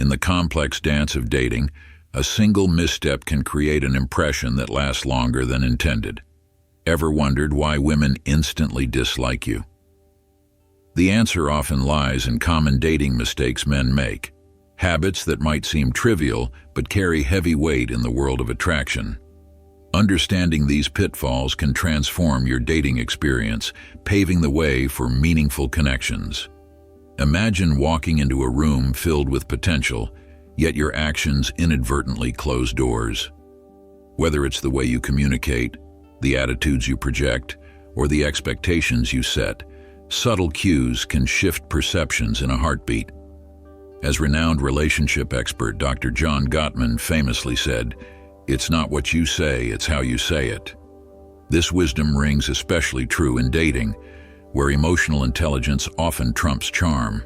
In the complex dance of dating, a single misstep can create an impression that lasts longer than intended. Ever wondered why women instantly dislike you? The answer often lies in common dating mistakes men make, habits that might seem trivial but carry heavy weight in the world of attraction. Understanding these pitfalls can transform your dating experience, paving the way for meaningful connections. Imagine walking into a room filled with potential, yet your actions inadvertently close doors. Whether it's the way you communicate, the attitudes you project, or the expectations you set, subtle cues can shift perceptions in a heartbeat. As renowned relationship expert Dr. John Gottman famously said, "It's not what you say, it's how you say it." This wisdom rings especially true in dating, where emotional intelligence often trumps charm.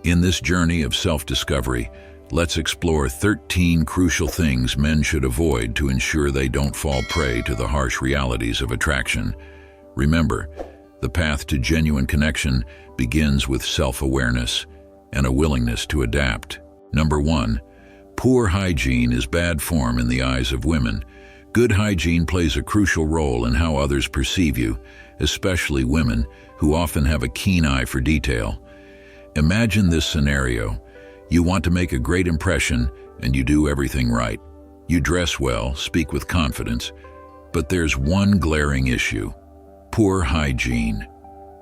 In this journey of self-discovery, let's explore 13 crucial things men should avoid to ensure they don't fall prey to the harsh realities of attraction. Remember, the path to genuine connection begins with self-awareness and a willingness to adapt. Number 1. Poor hygiene is bad form in the eyes of women. Good hygiene plays a crucial role in how others perceive you, especially women, who often have a keen eye for detail. Imagine this scenario. You want to make a great impression, and you do everything right. You dress well, speak with confidence, but there's one glaring issue: poor hygiene.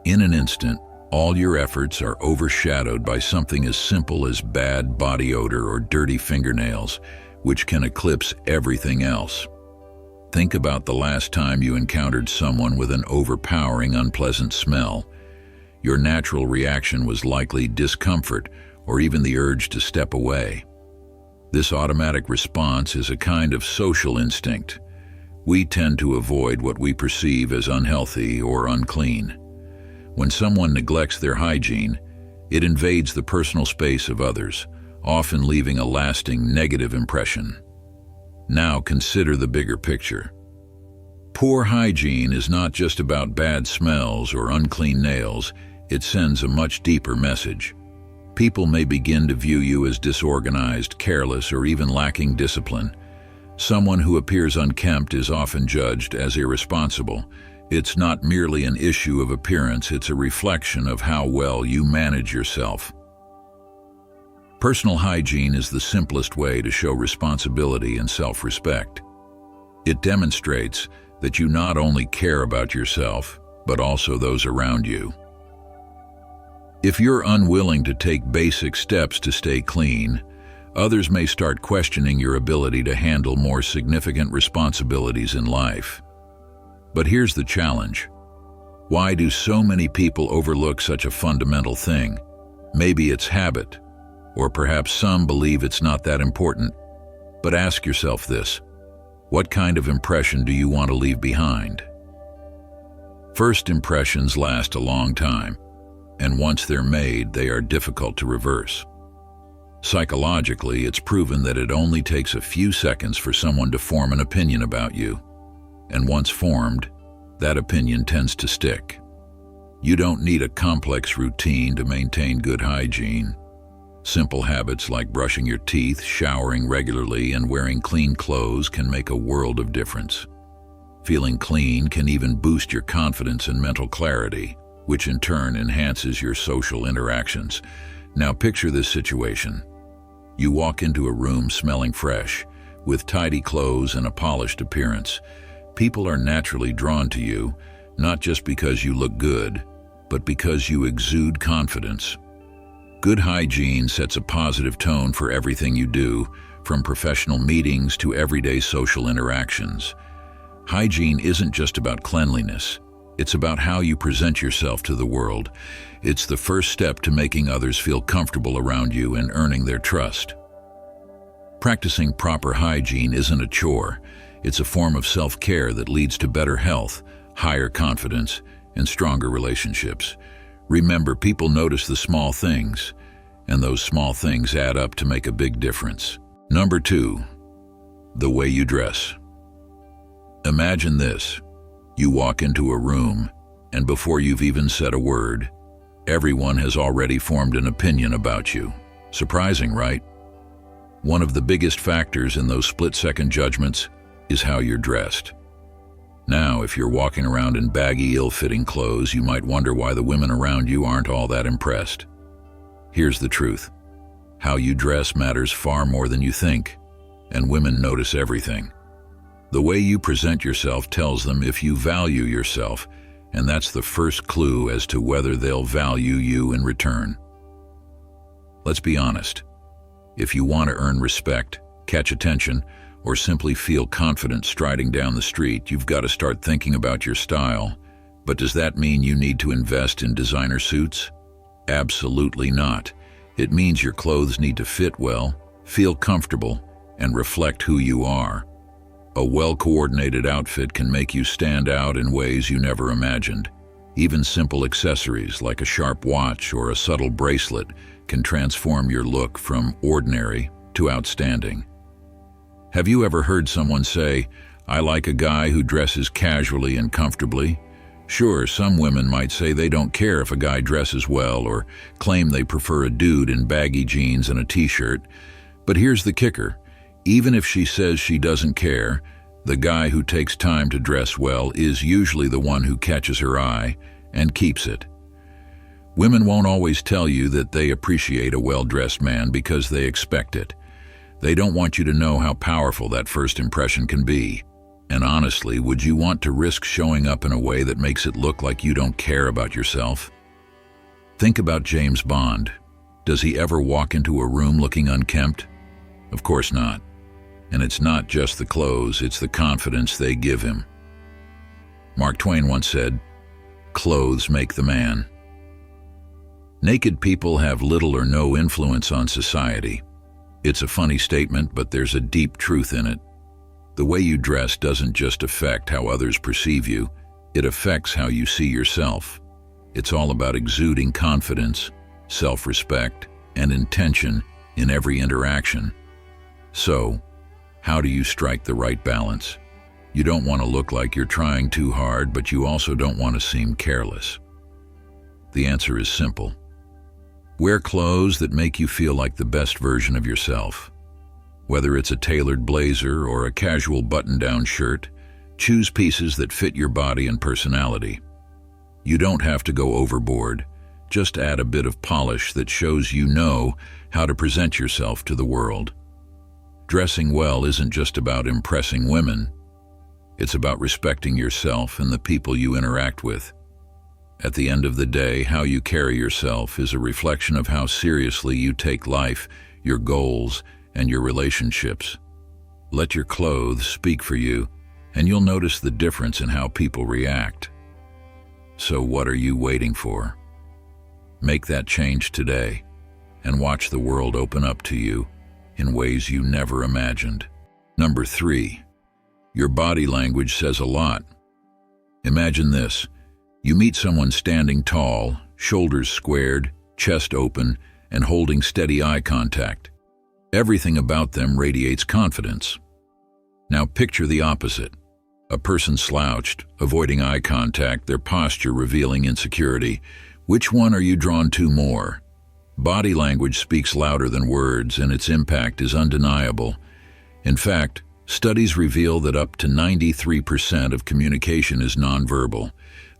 In an instant, all your efforts are overshadowed by something as simple as bad body odor or dirty fingernails, which can eclipse everything else. Think about the last time you encountered someone with an overpowering, unpleasant smell. Your natural reaction was likely discomfort or even the urge to step away. This automatic response is a kind of social instinct. We tend to avoid what we perceive as unhealthy or unclean. When someone neglects their hygiene, it invades the personal space of others, often leaving a lasting negative impression. Now consider the bigger picture. Poor hygiene is not just about bad smells or unclean nails, it sends a much deeper message. People may begin to view you as disorganized, careless, or even lacking discipline. Someone who appears unkempt is often judged as irresponsible. It's not merely an issue of appearance, it's a reflection of how well you manage yourself. Personal hygiene is the simplest way to show responsibility and self-respect. It demonstrates that you not only care about yourself, but also those around you. If you're unwilling to take basic steps to stay clean, others may start questioning your ability to handle more significant responsibilities in life. But here's the challenge. Why do so many people overlook such a fundamental thing? Maybe it's habit, or perhaps some believe it's not that important. But ask yourself this: what kind of impression do you want to leave behind? First impressions last a long time, and once they're made, they are difficult to reverse. Psychologically, it's proven that it only takes a few seconds for someone to form an opinion about you. And once formed, that opinion tends to stick. You don't need a complex routine to maintain good hygiene. Simple habits like brushing your teeth, showering regularly, and wearing clean clothes can make a world of difference. Feeling clean can even boost your confidence and mental clarity, which in turn enhances your social interactions. Now picture this situation. You walk into a room smelling fresh, with tidy clothes and a polished appearance. People are naturally drawn to you, not just because you look good, but because you exude confidence. Good hygiene sets a positive tone for everything you do, from professional meetings to everyday social interactions. Hygiene isn't just about cleanliness. It's about how you present yourself to the world. It's the first step to making others feel comfortable around you and earning their trust. Practicing proper hygiene isn't a chore. It's a form of self-care that leads to better health, higher confidence, and stronger relationships. Remember, people notice the small things, and those small things add up to make a big difference. Number 2, the way you dress. Imagine this. You walk into a room, and before you've even said a word, everyone has already formed an opinion about you. Surprising, right? One of the biggest factors in those split-second judgments is how you're dressed. Now, if you're walking around in baggy, ill-fitting clothes, you might wonder why the women around you aren't all that impressed. Here's the truth. How you dress matters far more than you think, and women notice everything. The way you present yourself tells them if you value yourself, and that's the first clue as to whether they'll value you in return. Let's be honest. If you want to earn respect, catch attention, or simply feel confident striding down the street, you've got to start thinking about your style. But does that mean you need to invest in designer suits? Absolutely not. It means your clothes need to fit well, feel comfortable, and reflect who you are. A well-coordinated outfit can make you stand out in ways you never imagined. Even simple accessories like a sharp watch or a subtle bracelet can transform your look from ordinary to outstanding. Have you ever heard someone say, "I like a guy who dresses casually and comfortably"? Sure, some women might say they don't care if a guy dresses well or claim they prefer a dude in baggy jeans and a t-shirt. But here's the kicker. Even if she says she doesn't care, the guy who takes time to dress well is usually the one who catches her eye and keeps it. Women won't always tell you that they appreciate a well-dressed man because they expect it. They don't want you to know how powerful that first impression can be. And honestly, would you want to risk showing up in a way that makes it look like you don't care about yourself? Think about James Bond. Does he ever walk into a room looking unkempt? Of course not. And it's not just the clothes, it's the confidence they give him. Mark Twain once said, "Clothes make the man." Naked people have little or no influence on society. It's a funny statement, but there's a deep truth in it. The way you dress doesn't just affect how others perceive you, it affects how you see yourself. It's all about exuding confidence, self-respect, and intention in every interaction. So, how do you strike the right balance? You don't want to look like you're trying too hard, but you also don't want to seem careless. The answer is simple. Wear clothes that make you feel like the best version of yourself. Whether it's a tailored blazer or a casual button-down shirt, choose pieces that fit your body and personality. You don't have to go overboard. Just add a bit of polish that shows you know how to present yourself to the world. Dressing well isn't just about impressing women. It's about respecting yourself and the people you interact with. At the end of the day, how you carry yourself is a reflection of how seriously you take life, your goals, and your relationships. Let your clothes speak for you, and you'll notice the difference in how people react. So what are you waiting for? Make that change today, and watch the world open up to you in ways you never imagined. Number 3, your body language says a lot. Imagine this. You meet someone standing tall, shoulders squared, chest open, and holding steady eye contact. Everything about them radiates confidence. Now picture the opposite. A person slouched, avoiding eye contact, their posture revealing insecurity. Which one are you drawn to more? Body language speaks louder than words, and its impact is undeniable. In fact, studies reveal that up to 93% of communication is nonverbal.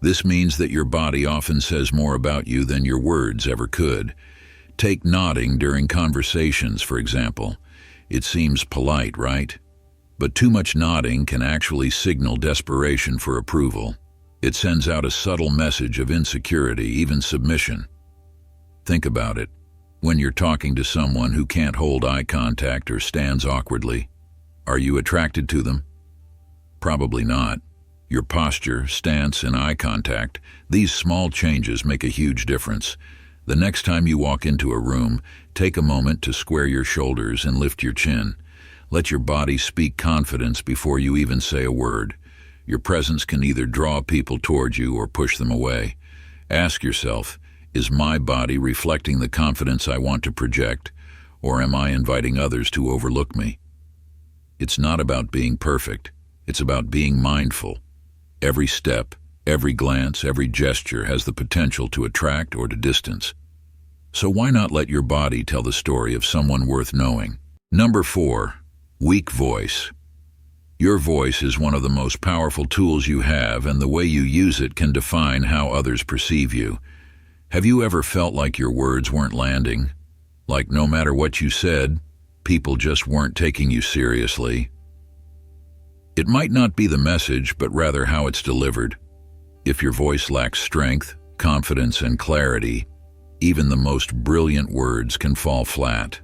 This means that your body often says more about you than your words ever could. Take nodding during conversations, for example. It seems polite, right? But too much nodding can actually signal desperation for approval. It sends out a subtle message of insecurity, even submission. Think about it. When you're talking to someone who can't hold eye contact or stands awkwardly, are you attracted to them? Probably not. Your posture, stance, and eye contact, these small changes make a huge difference. The next time you walk into a room, take a moment to square your shoulders and lift your chin. Let your body speak confidence before you even say a word. Your presence can either draw people toward you or push them away. Ask yourself, is my body reflecting the confidence I want to project, or am I inviting others to overlook me? It's not about being perfect. It's about being mindful. Every step, every glance, every gesture has the potential to attract or to distance. So why not let your body tell the story of someone worth knowing? Number 4. Weak voice. Your voice is one of the most powerful tools you have, and the way you use it can define how others perceive you. Have you ever felt like your words weren't landing? Like no matter what you said, people just weren't taking you seriously? It might not be the message, but rather how it's delivered. If your voice lacks strength, confidence, and clarity, even the most brilliant words can fall flat.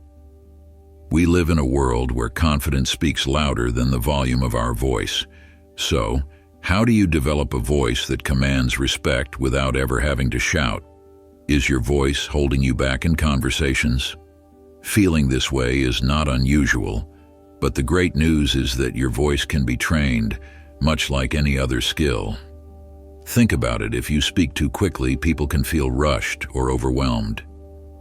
We live in a world where confidence speaks louder than the volume of our voice. So, how do you develop a voice that commands respect without ever having to shout? Is your voice holding you back in conversations? Feeling this way is not unusual, but the great news is that your voice can be trained, much like any other skill. Think about it. If you speak too quickly, people can feel rushed or overwhelmed.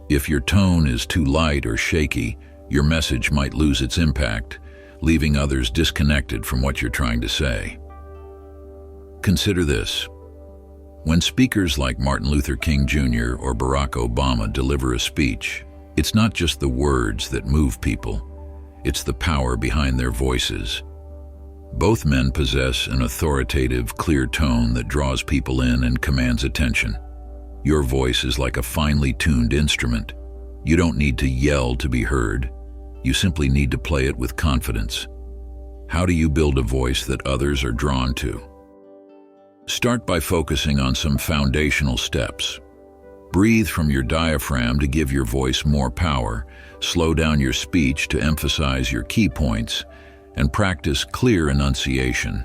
If your tone is too light or shaky, your message might lose its impact, leaving others disconnected from what you're trying to say. Consider this. When speakers like Martin Luther King Jr. or Barack Obama deliver a speech, it's not just the words that move people, it's the power behind their voices. Both men possess an authoritative, clear tone that draws people in and commands attention. Your voice is like a finely tuned instrument. You don't need to yell to be heard. You simply need to play it with confidence. How do you build a voice that others are drawn to? Start by focusing on some foundational steps. Breathe from your diaphragm to give your voice more power. Slow down your speech to emphasize your key points, and practice clear enunciation.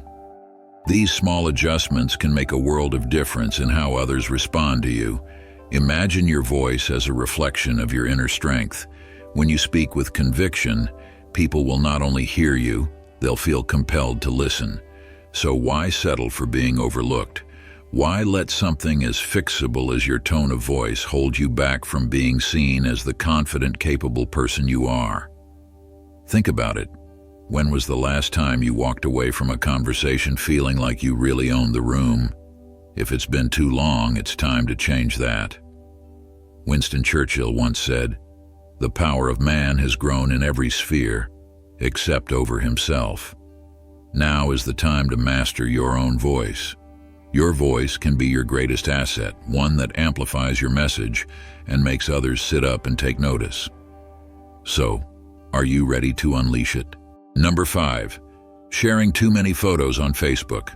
These small adjustments can make a world of difference in how others respond to you. Imagine your voice as a reflection of your inner strength. When you speak with conviction, people will not only hear you, they'll feel compelled to listen. So why settle for being overlooked? Why let something as fixable as your tone of voice hold you back from being seen as the confident, capable person you are? Think about it. When was the last time you walked away from a conversation feeling like you really owned the room? If it's been too long, it's time to change that. Winston Churchill once said, "The power of man has grown in every sphere, except over himself." Now is the time to master your own voice. Your voice can be your greatest asset, one that amplifies your message and makes others sit up and take notice. So, are you ready to unleash it? Number 5. Sharing too many photos on Facebook.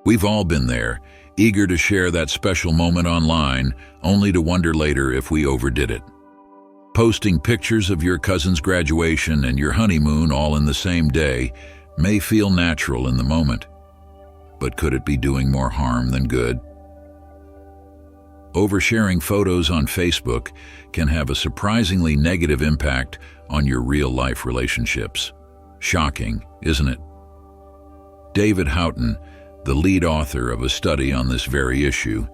We've all been there, eager to share that special moment online, only to wonder later if we overdid it. Posting pictures of your cousin's graduation and your honeymoon all in the same day may feel natural in the moment, but could it be doing more harm than good? Oversharing photos on Facebook can have a surprisingly negative impact on your real-life relationships. Shocking, isn't it? David Houghton, the lead author of a study on this very issue,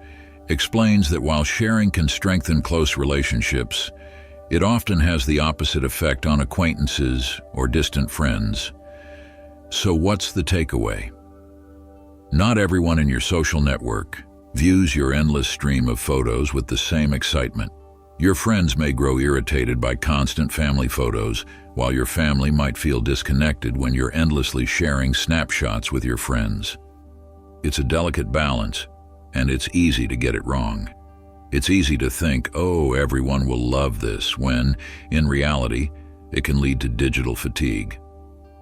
explains that while sharing can strengthen close relationships, it often has the opposite effect on acquaintances or distant friends. So what's the takeaway? Not everyone in your social network views your endless stream of photos with the same excitement. Your friends may grow irritated by constant family photos, while your family might feel disconnected when you're endlessly sharing snapshots with your friends. It's a delicate balance, and it's easy to get it wrong. It's easy to think, oh, everyone will love this, when, in reality, it can lead to digital fatigue.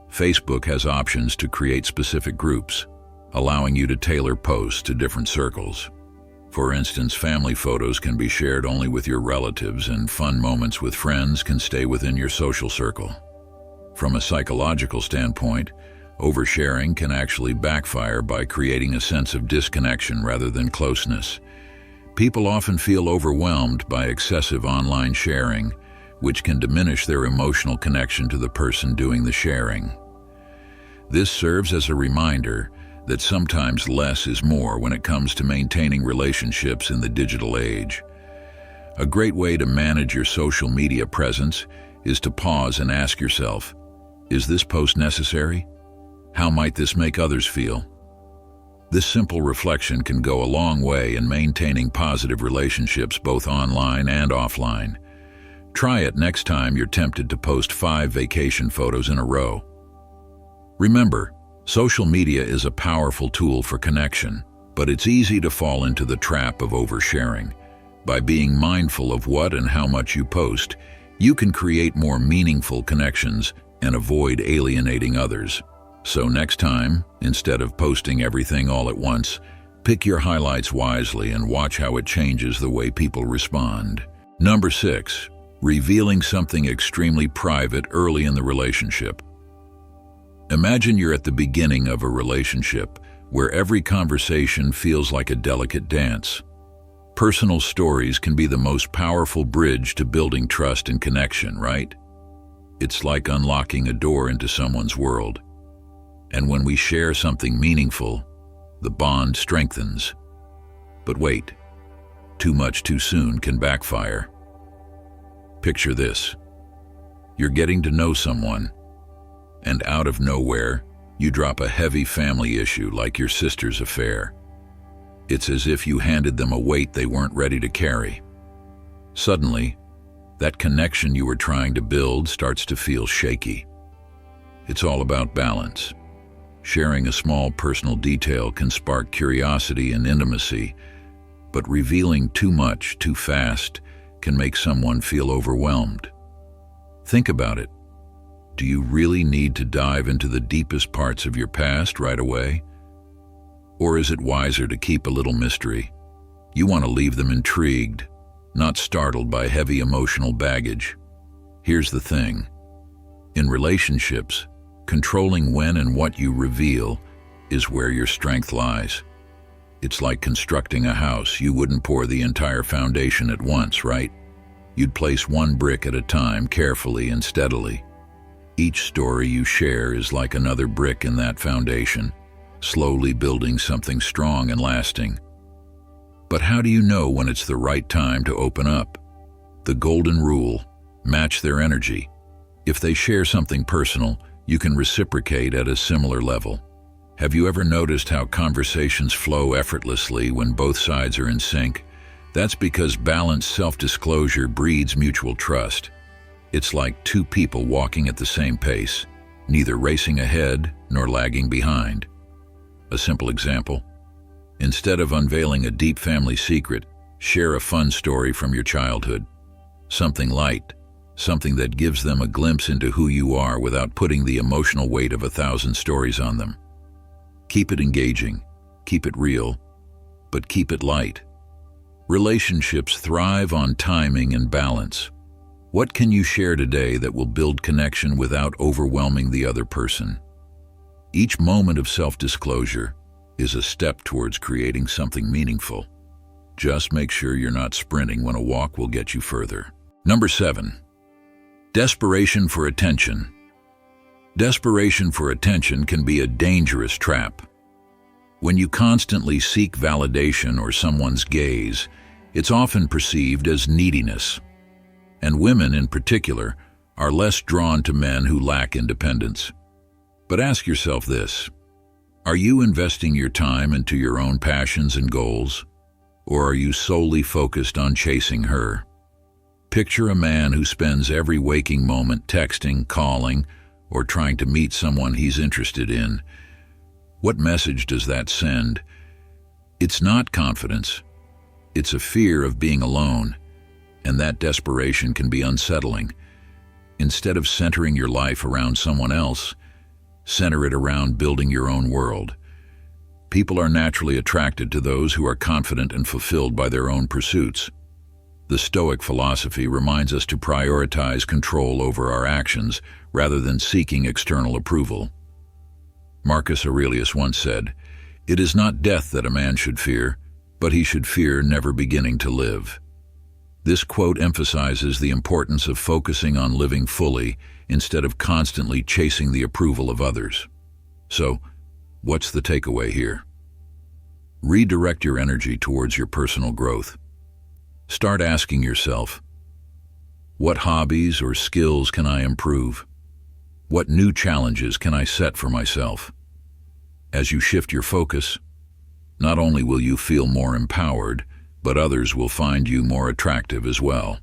Facebook has options to create specific groups, allowing you to tailor posts to different circles. For instance, family photos can be shared only with your relatives, and fun moments with friends can stay within your social circle. From a psychological standpoint, oversharing can actually backfire by creating a sense of disconnection rather than closeness. People often feel overwhelmed by excessive online sharing, which can diminish their emotional connection to the person doing the sharing. This serves as a reminder that sometimes less is more when it comes to maintaining relationships in the digital age. A great way to manage your social media presence is to pause and ask yourself, is this post necessary? How might this make others feel? This simple reflection can go a long way in maintaining positive relationships both online and offline. Try it next time you're tempted to post 5 vacation photos in a row. Remember, social media is a powerful tool for connection, but it's easy to fall into the trap of oversharing. By being mindful of what and how much you post, you can create more meaningful connections and avoid alienating others. So next time, instead of posting everything all at once, pick your highlights wisely and watch how it changes the way people respond. Number 6, revealing something extremely private early in the relationship. Imagine you're at the beginning of a relationship where every conversation feels like a delicate dance. Personal stories can be the most powerful bridge to building trust and connection, right? It's like unlocking a door into someone's world. And when we share something meaningful, the bond strengthens. But wait, too much too soon can backfire. Picture this. You're getting to know someone, and out of nowhere, you drop a heavy family issue like your sister's affair. It's as if you handed them a weight they weren't ready to carry. Suddenly, that connection you were trying to build starts to feel shaky. It's all about balance. Sharing a small personal detail can spark curiosity and intimacy, but revealing too much too fast can make someone feel overwhelmed. Think about it. Do you really need to dive into the deepest parts of your past right away? Or is it wiser to keep a little mystery? You want to leave them intrigued, not startled by heavy emotional baggage. Here's the thing. In relationships, controlling when and what you reveal is where your strength lies. It's like constructing a house. You wouldn't pour the entire foundation at once, right? You'd place one brick at a time, carefully and steadily. Each story you share is like another brick in that foundation, slowly building something strong and lasting. But how do you know when it's the right time to open up? The golden rule: match their energy. If they share something personal, you can reciprocate at a similar level. Have you ever noticed how conversations flow effortlessly when both sides are in sync? That's because balanced self-disclosure breeds mutual trust. It's like two people walking at the same pace, neither racing ahead nor lagging behind. A simple example: instead of unveiling a deep family secret, share a fun story from your childhood. Something light, something that gives them a glimpse into who you are without putting the emotional weight of 1,000 stories on them. Keep it engaging, keep it real, but keep it light. Relationships thrive on timing and balance. What can you share today that will build connection without overwhelming the other person? Each moment of self-disclosure is a step towards creating something meaningful. Just make sure you're not sprinting when a walk will get you further. Number 7. Desperation for attention. Desperation for attention can be a dangerous trap. When you constantly seek validation or someone's gaze, it's often perceived as neediness. And women in particular are less drawn to men who lack independence. But ask yourself this: are you investing your time into your own passions and goals, or are you solely focused on chasing her? Picture a man who spends every waking moment texting, calling, or trying to meet someone he's interested in. What message does that send? It's not confidence. It's a fear of being alone. And that desperation can be unsettling. Instead of centering your life around someone else, center it around building your own world. People are naturally attracted to those who are confident and fulfilled by their own pursuits. The Stoic philosophy reminds us to prioritize control over our actions rather than seeking external approval. Marcus Aurelius once said, "It is not death that a man should fear, but he should fear never beginning to live." This quote emphasizes the importance of focusing on living fully instead of constantly chasing the approval of others. So, what's the takeaway here? Redirect your energy towards your personal growth. Start asking yourself, what hobbies or skills can I improve? What new challenges can I set for myself? As you shift your focus, not only will you feel more empowered, but others will find you more attractive as well.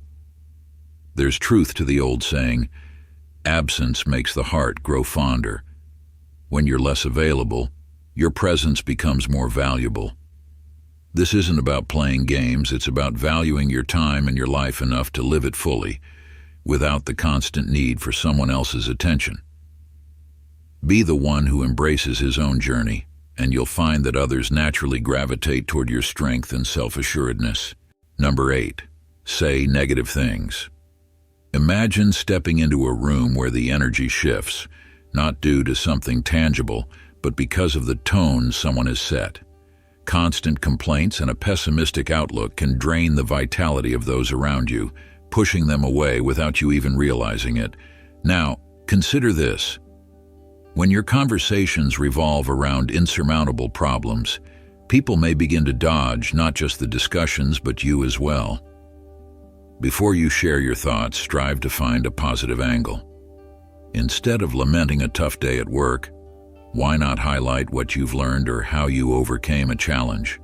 There's truth to the old saying, absence makes the heart grow fonder. When you're less available, your presence becomes more valuable. This isn't about playing games, it's about valuing your time and your life enough to live it fully, without the constant need for someone else's attention. Be the one who embraces his own journey, and you'll find that others naturally gravitate toward your strength and self-assuredness. Number 8. Say negative things. Imagine stepping into a room where the energy shifts, not due to something tangible, but because of the tone someone has set. Constant complaints and a pessimistic outlook can drain the vitality of those around you, pushing them away without you even realizing it. Now, consider this. When your conversations revolve around insurmountable problems, people may begin to dodge not just the discussions but you as well. Before you share your thoughts, strive to find a positive angle. Instead of lamenting a tough day at work, why not highlight what you've learned or how you overcame a challenge?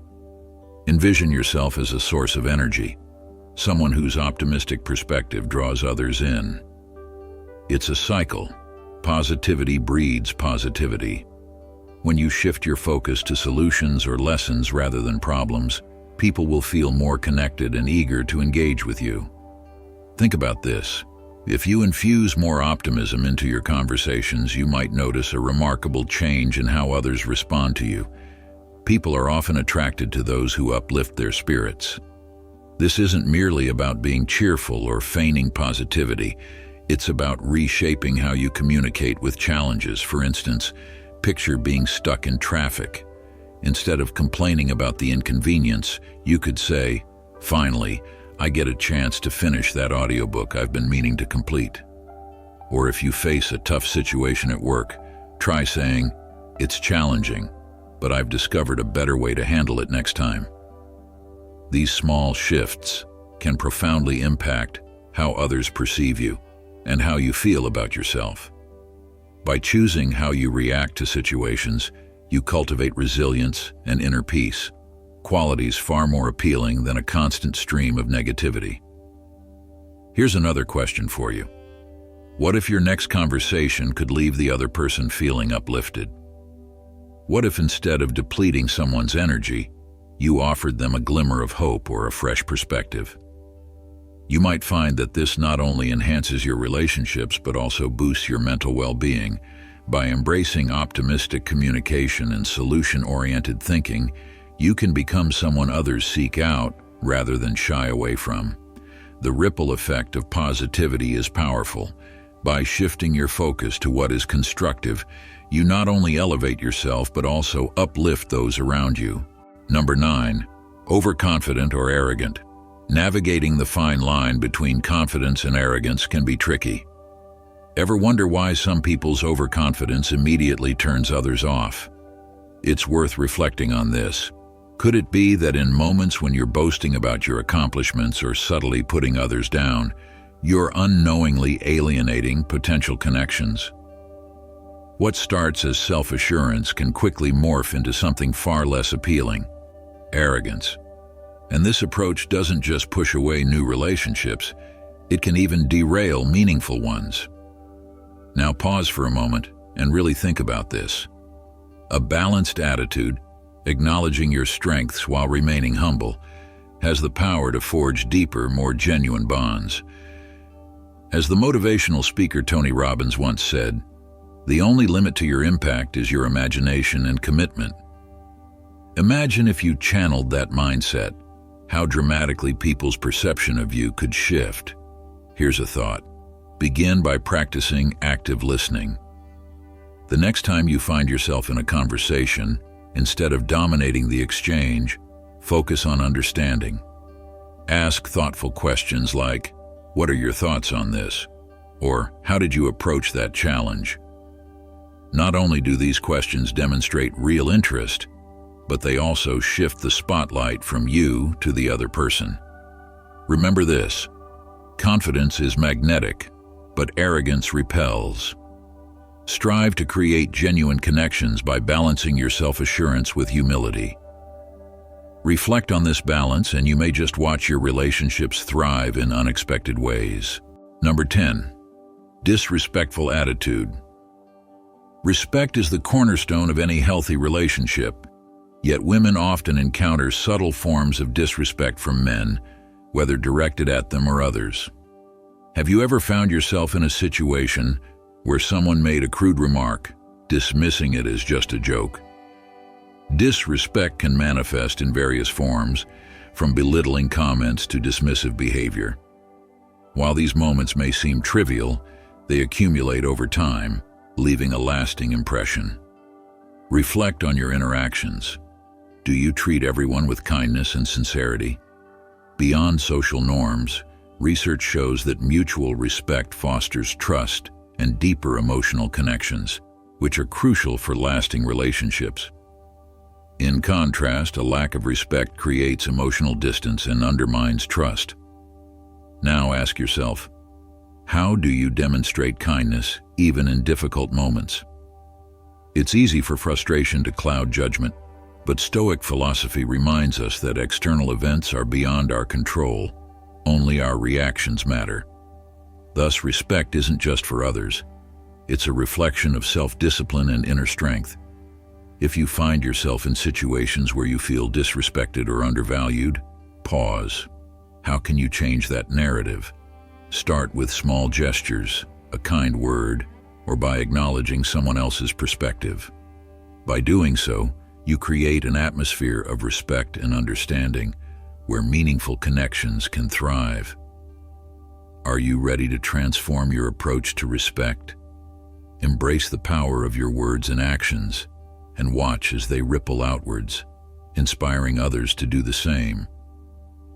Envision yourself as a source of energy, someone whose optimistic perspective draws others in. It's a cycle. Positivity breeds positivity. When you shift your focus to solutions or lessons rather than problems, people will feel more connected and eager to engage with you. Think about this. If you infuse more optimism into your conversations, you might notice a remarkable change in how others respond to you. People are often attracted to those who uplift their spirits. This isn't merely about being cheerful or feigning positivity. It's about reshaping how you communicate with challenges. For instance, picture being stuck in traffic. Instead of complaining about the inconvenience, you could say, "Finally, I get a chance to finish that audiobook I've been meaning to complete." Or if you face a tough situation at work, try saying, "It's challenging, but I've discovered a better way to handle it next time." These small shifts can profoundly impact how others perceive you and how you feel about yourself. By choosing how you react to situations, you cultivate resilience and inner peace, qualities far more appealing than a constant stream of negativity. Here's another question for you. What if your next conversation could leave the other person feeling uplifted? What if instead of depleting someone's energy, you offered them a glimmer of hope or a fresh perspective? You might find that this not only enhances your relationships but also boosts your mental well-being. By embracing optimistic communication and solution-oriented thinking, you can become someone others seek out rather than shy away from. The ripple effect of positivity is powerful. By shifting your focus to what is constructive, you not only elevate yourself but also uplift those around you. Number 9. Overconfident or arrogant. Navigating the fine line between confidence and arrogance can be tricky. Ever wonder why some people's overconfidence immediately turns others off? It's worth reflecting on this. Could it be that in moments when you're boasting about your accomplishments or subtly putting others down, you're unknowingly alienating potential connections? What starts as self-assurance can quickly morph into something far less appealing: arrogance. And this approach doesn't just push away new relationships, it can even derail meaningful ones. Now pause for a moment and really think about this. A balanced attitude, acknowledging your strengths while remaining humble, has the power to forge deeper, more genuine bonds. As the motivational speaker Tony Robbins once said, "The only limit to your impact is your imagination and commitment." Imagine if you channeled that mindset, how dramatically people's perception of you could shift. Here's a thought. Begin by practicing active listening. The next time you find yourself in a conversation, instead of dominating the exchange, focus on understanding. Ask thoughtful questions like, "What are your thoughts on this?" Or, "How did you approach that challenge?" Not only do these questions demonstrate real interest, but they also shift the spotlight from you to the other person. Remember this: confidence is magnetic, but arrogance repels. Strive to create genuine connections by balancing your self-assurance with humility. Reflect on this balance and you may just watch your relationships thrive in unexpected ways. Number 10. Disrespectful attitude. Respect is the cornerstone of any healthy relationship, yet women often encounter subtle forms of disrespect from men, whether directed at them or others. Have you ever found yourself in a situation where someone made a crude remark, dismissing it as just a joke? Disrespect can manifest in various forms, from belittling comments to dismissive behavior. While these moments may seem trivial, they accumulate over time, leaving a lasting impression. Reflect on your interactions. Do you treat everyone with kindness and sincerity? Beyond social norms, research shows that mutual respect fosters trust and deeper emotional connections, which are crucial for lasting relationships. In contrast, a lack of respect creates emotional distance and undermines trust. Now ask yourself, how do you demonstrate kindness even in difficult moments? It's easy for frustration to cloud judgment, but Stoic philosophy reminds us that external events are beyond our control. Only our reactions matter. Thus, respect isn't just for others. It's a reflection of self-discipline and inner strength. If you find yourself in situations where you feel disrespected or undervalued, pause. How can you change that narrative? Start with small gestures, a kind word, or by acknowledging someone else's perspective. By doing so, you create an atmosphere of respect and understanding where meaningful connections can thrive. Are you ready to transform your approach to respect? Embrace the power of your words and actions, and watch as they ripple outwards, inspiring others to do the same.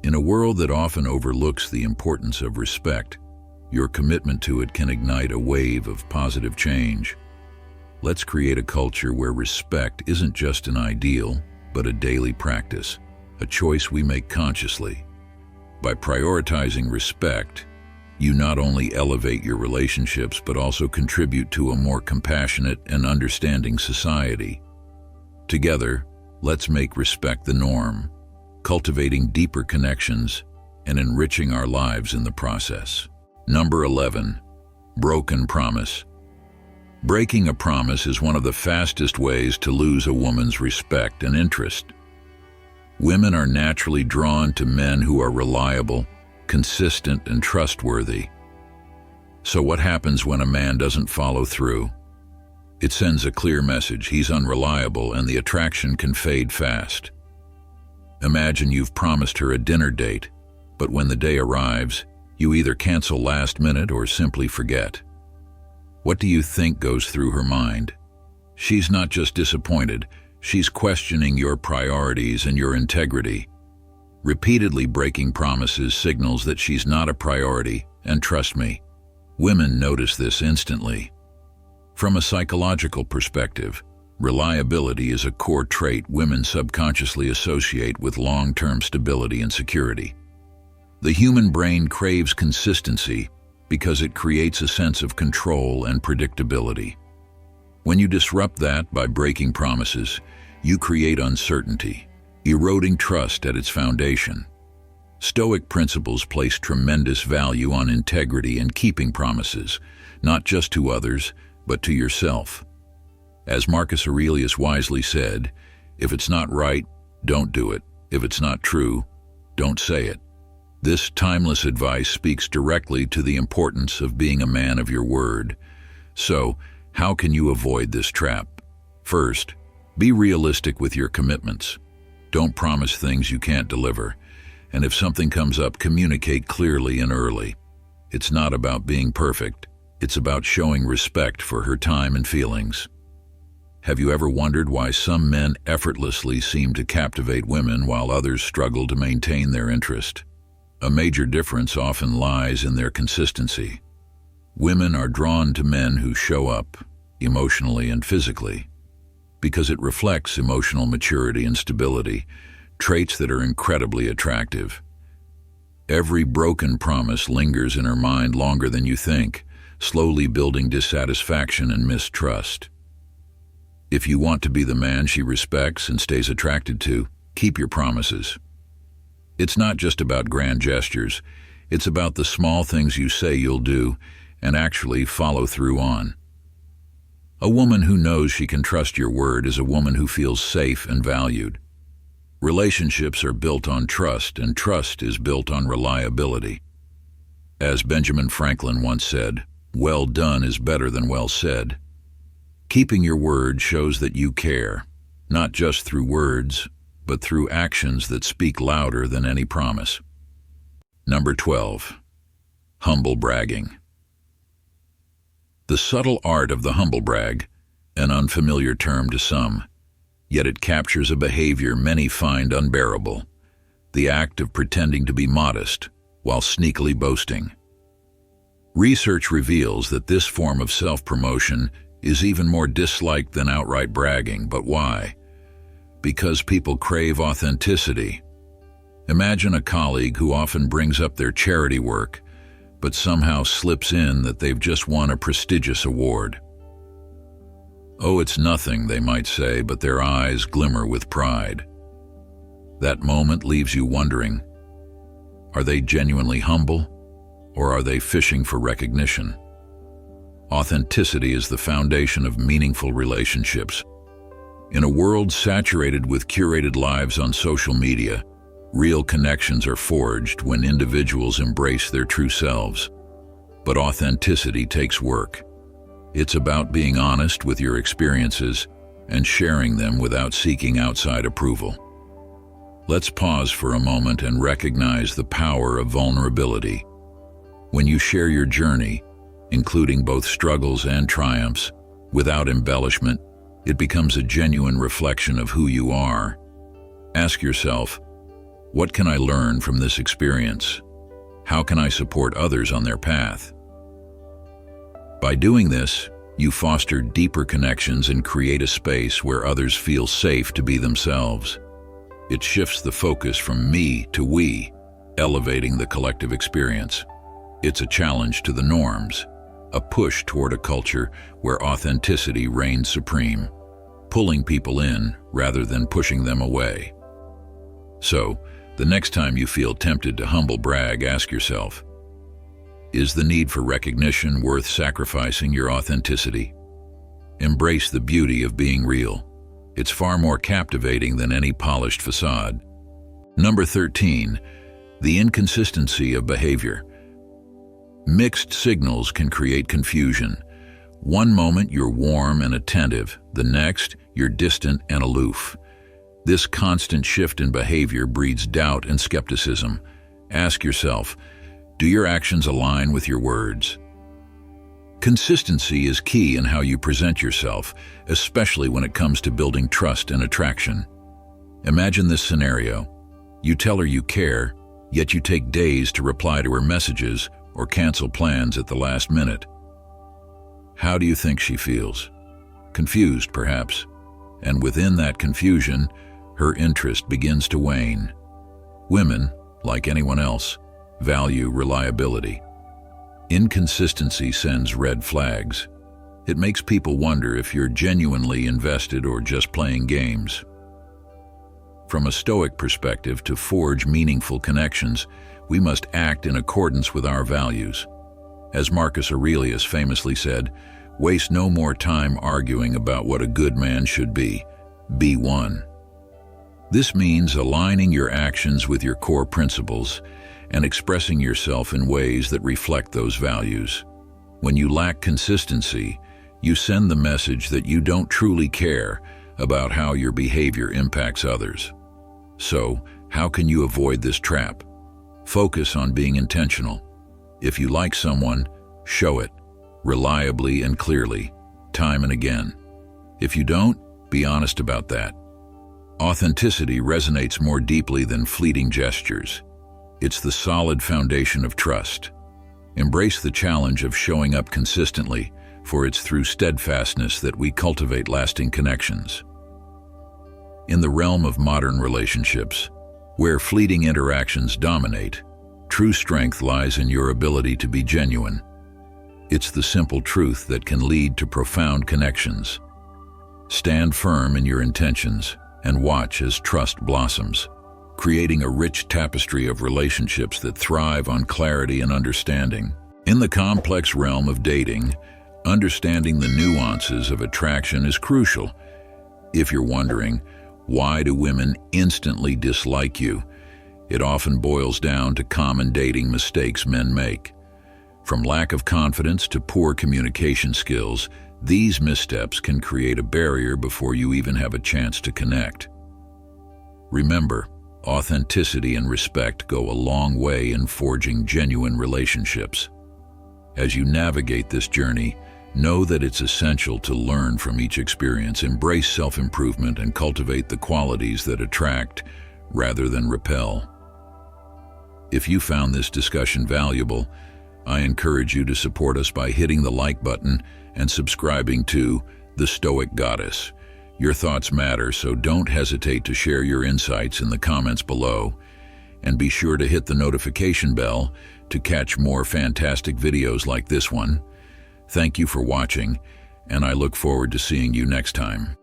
In a world that often overlooks the importance of respect, your commitment to it can ignite a wave of positive change. Let's create a culture where respect isn't just an ideal, but a daily practice, a choice we make consciously. By prioritizing respect, you not only elevate your relationships but also contribute to a more compassionate and understanding society. Together, let's make respect the norm, cultivating deeper connections and enriching our lives in the process. Number 11. Broken promise. Breaking a promise is one of the fastest ways to lose a woman's respect and interest. Women are naturally drawn to men who are reliable, consistent, and trustworthy. So what happens when a man doesn't follow through? It sends a clear message: he's unreliable, and the attraction can fade fast. Imagine you've promised her a dinner date, but when the day arrives, you either cancel last minute or simply forget. What do you think goes through her mind? She's not just disappointed, she's questioning your priorities and your integrity. Repeatedly breaking promises signals that she's not a priority, and trust me, women notice this instantly. From a psychological perspective, reliability is a core trait women subconsciously associate with long-term stability and security. The human brain craves consistency because it creates a sense of control and predictability. When you disrupt that by breaking promises, you create uncertainty, eroding trust at its foundation. Stoic principles place tremendous value on integrity and keeping promises, not just to others, but to yourself. As Marcus Aurelius wisely said, if it's not right, don't do it. If it's not true, don't say it. This timeless advice speaks directly to the importance of being a man of your word. So, how can you avoid this trap? First, be realistic with your commitments. Don't promise things you can't deliver. And if something comes up, communicate clearly and early. It's not about being perfect. It's about showing respect for her time and feelings. Have you ever wondered why some men effortlessly seem to captivate women while others struggle to maintain their interest? A major difference often lies in their consistency. Women are drawn to men who show up, emotionally and physically, because it reflects emotional maturity and stability, traits that are incredibly attractive. Every broken promise lingers in her mind longer than you think, slowly building dissatisfaction and mistrust. If you want to be the man she respects and stays attracted to, keep your promises. It's not just about grand gestures, It's about the small things you say you'll do and actually follow through on. A woman who knows she can trust your word is a woman who feels safe and valued. Relationships are built on trust, and trust is built on reliability. As Benjamin Franklin once said, "Well done is better than well said." Keeping your word shows that you care, not just through words, but through actions that speak louder than any promise. Number 12. Humble bragging. The subtle art of the humble brag, an unfamiliar term to some, yet it captures a behavior many find unbearable, the act of pretending to be modest while sneakily boasting. Research reveals that this form of self-promotion is even more disliked than outright bragging, but why? Because people crave authenticity. Imagine a colleague who often brings up their charity work, but somehow slips in that they've just won a prestigious award. "Oh, it's nothing," they might say, but their eyes glimmer with pride. That moment leaves you wondering, are they genuinely humble, or are they fishing for recognition? Authenticity is the foundation of meaningful relationships. In a world saturated with curated lives on social media, real connections are forged when individuals embrace their true selves. But authenticity takes work. It's about being honest with your experiences and sharing them without seeking outside approval. Let's pause for a moment and recognize the power of vulnerability. When you share your journey, including both struggles and triumphs, without embellishment, it becomes a genuine reflection of who you are. Ask yourself, what can I learn from this experience? How can I support others on their path? By doing this, you foster deeper connections and create a space where others feel safe to be themselves. It shifts the focus from me to we, elevating the collective experience. It's a challenge to the norms, a push toward a culture where authenticity reigns supreme, pulling people in rather than pushing them away. So, the next time you feel tempted to humble brag, ask yourself, is the need for recognition worth sacrificing your authenticity? Embrace the beauty of being real. It's far more captivating than any polished facade. Number 13, the inconsistency of behavior. Mixed signals can create confusion. One moment you're warm and attentive, the next you're distant and aloof. This constant shift in behavior breeds doubt and skepticism. Ask yourself, do your actions align with your words? Consistency is key in how you present yourself, especially when it comes to building trust and attraction. Imagine this scenario. You tell her you care, yet you take days to reply to her messages or cancel plans at the last minute. How do you think she feels? Confused, perhaps. And within that confusion, her interest begins to wane. Women, like anyone else, value reliability. Inconsistency sends red flags. It makes people wonder if you're genuinely invested or just playing games. From a Stoic perspective, to forge meaningful connections, we must act in accordance with our values. As Marcus Aurelius famously said, waste no more time arguing about what a good man should be. Be one. This means aligning your actions with your core principles and expressing yourself in ways that reflect those values. When you lack consistency, you send the message that you don't truly care about how your behavior impacts others. So, how can you avoid this trap? Focus on being intentional. If you like someone, show it, reliably and clearly, time and again. If you don't, be honest about that. Authenticity resonates more deeply than fleeting gestures. It's the solid foundation of trust. Embrace the challenge of showing up consistently, for it's through steadfastness that we cultivate lasting connections. In the realm of modern relationships, where fleeting interactions dominate, true strength lies in your ability to be genuine. It's the simple truth that can lead to profound connections. Stand firm in your intentions and watch as trust blossoms. creating a rich tapestry of relationships that thrive on clarity and understanding. In the complex realm of dating, understanding the nuances of attraction is crucial. If you're wondering, why do women instantly dislike you? It often boils down to common dating mistakes men make. From lack of confidence to poor communication skills, these missteps can create a barrier before you even have a chance to connect. Remember, authenticity and respect go a long way in forging genuine relationships. As you navigate this journey, know that it's essential to learn from each experience, embrace self-improvement, and cultivate the qualities that attract rather than repel. If you found this discussion valuable, I encourage you to support us by hitting the like button and subscribing to The Stoic Goddess. Your thoughts matter, so don't hesitate to share your insights in the comments below. And be sure to hit the notification bell to catch more fantastic videos like this one. Thank you for watching, and I look forward to seeing you next time.